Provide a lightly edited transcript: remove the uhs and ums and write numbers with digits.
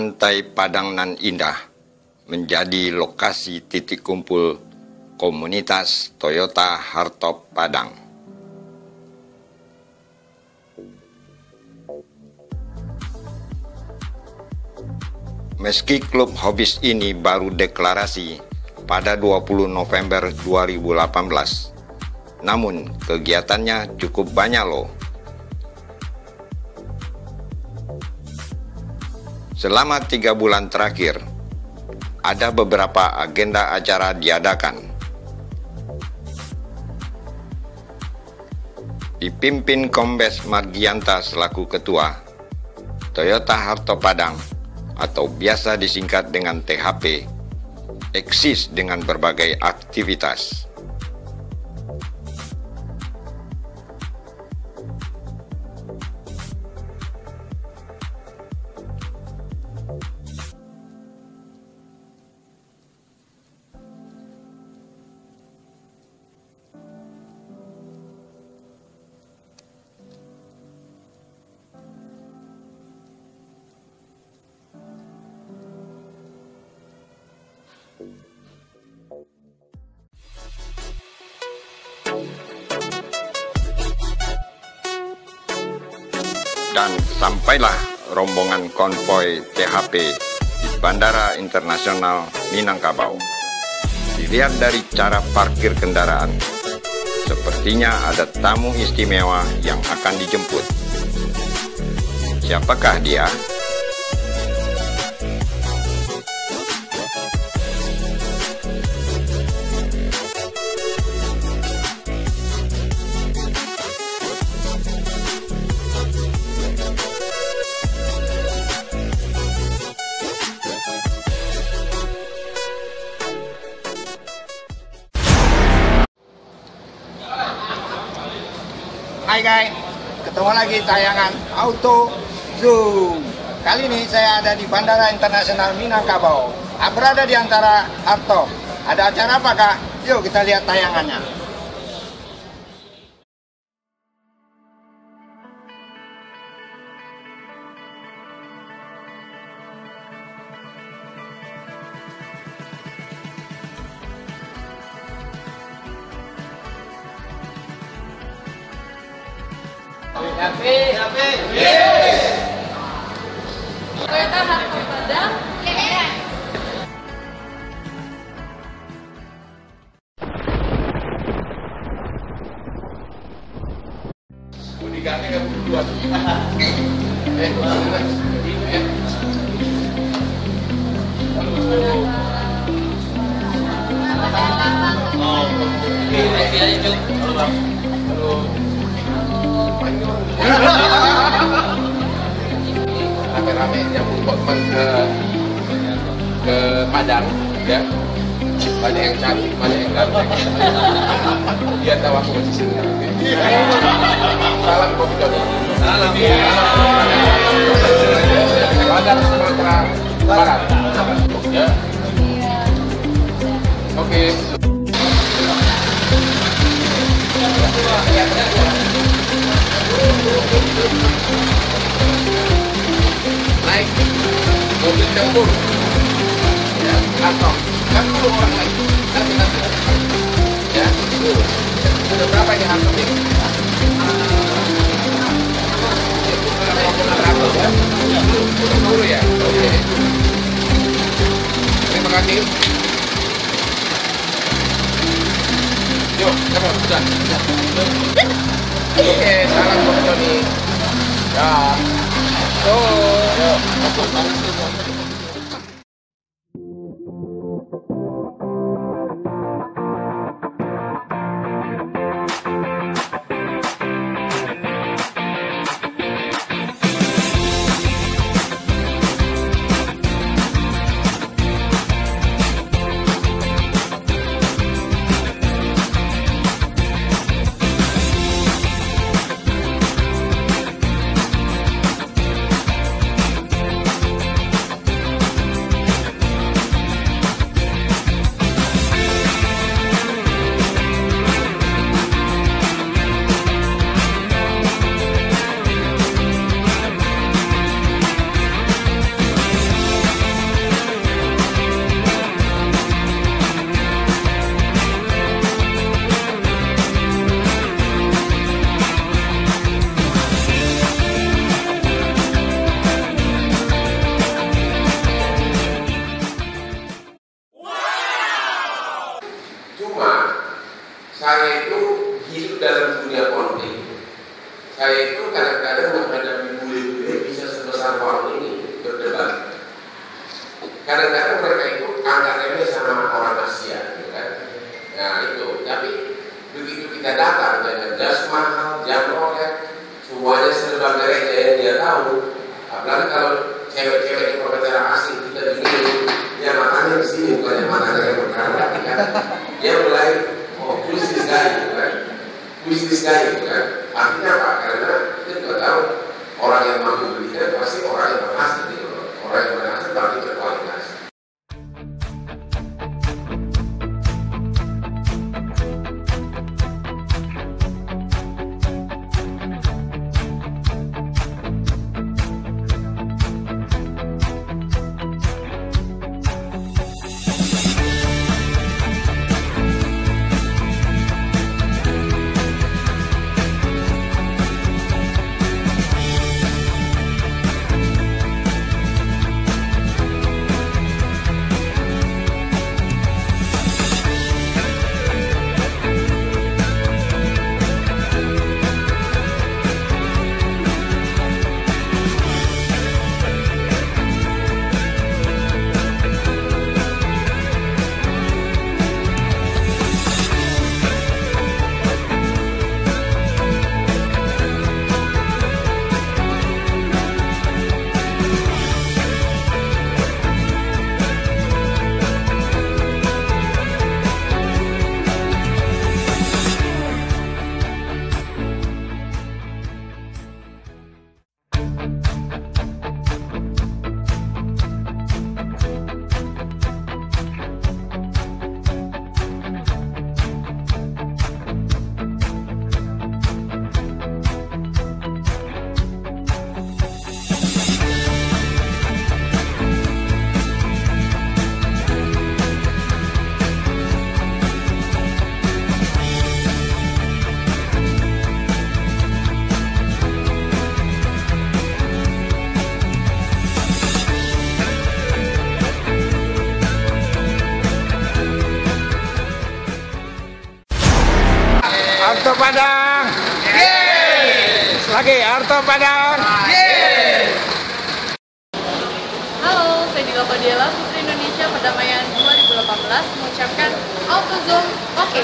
Pantai Padang Nan Indah menjadi lokasi titik kumpul komunitas Toyota Hardtop Padang. Meski klub hobis ini baru deklarasi pada 20 November 2018, namun kegiatannya cukup banyak loh. Selama 3 bulan terakhir, ada beberapa agenda acara diadakan. Dipimpin Kombes Margianta selaku ketua, Toyota Hardtop Padang atau biasa disingkat dengan THP, eksis dengan berbagai aktivitas. Dan sampailah rombongan konvoi THP di Bandara Internasional Minangkabau. Dilihat dari cara parkir kendaraan, sepertinya ada tamu istimewa yang akan dijemput. Siapakah dia? Hai guys, ketemu lagi tayangan Auto Zoom. Kali ini saya ada di Bandara Internasional Minangkabau, berada di antara hardtop. Ada acara apakah? Yuk kita lihat tayangannya. HP, yes. Toyota Hardtop Padang, yes. Bodyguardnya nggak butuh dua. Rame-rame yang mau ke Padang, ya. Banyak yang cantik, banyak yang ganteng. Dia tahu aku masih sini. Salam Bob Joni. Salam. Padang Sumatera Barat. Ya. Oke. Naik mobil tempur, ya, atau kan dulu orang naik, nanti, ya, dulu. Ada berapa ini harga ini? Dulu ya, oke. Terima kasih. Yuk, kamu sudah. Oke, salam Bang Joni. Ya. hidup dalam dunia konflik. Saya itu kadang-kadang menghadapi bule-bule bisa sebesar warung ini berdebat. Kadang-kadang mereka itu angkat remeh sama orang Asia, gitu kan? Nah itu, tapi begitu kita datang dengan jas mahal, jam Rolex, semuanya serba gereja yang dia tahu. Apalagi kalau cewek-cewek di perbicaraan asing kita begini, dia matanya di sini bukan yang matanya yang berkarat, kan? Dia mulai, oh, who is this guy, gitu kan? Who is this guy, gitu kan? Artinya apa? Karena kita juga tahu orang yang mampu belinya pasti orang yang berhasil, gitu. Orang yang berhasil berarti berkualitas. Arto Padang. Yes. Lagi Arto Padang. Yes. Halo, saya Dila Fadiela, Putri Indonesia Perdamaian 2018 mengucapkan AutoZone oke.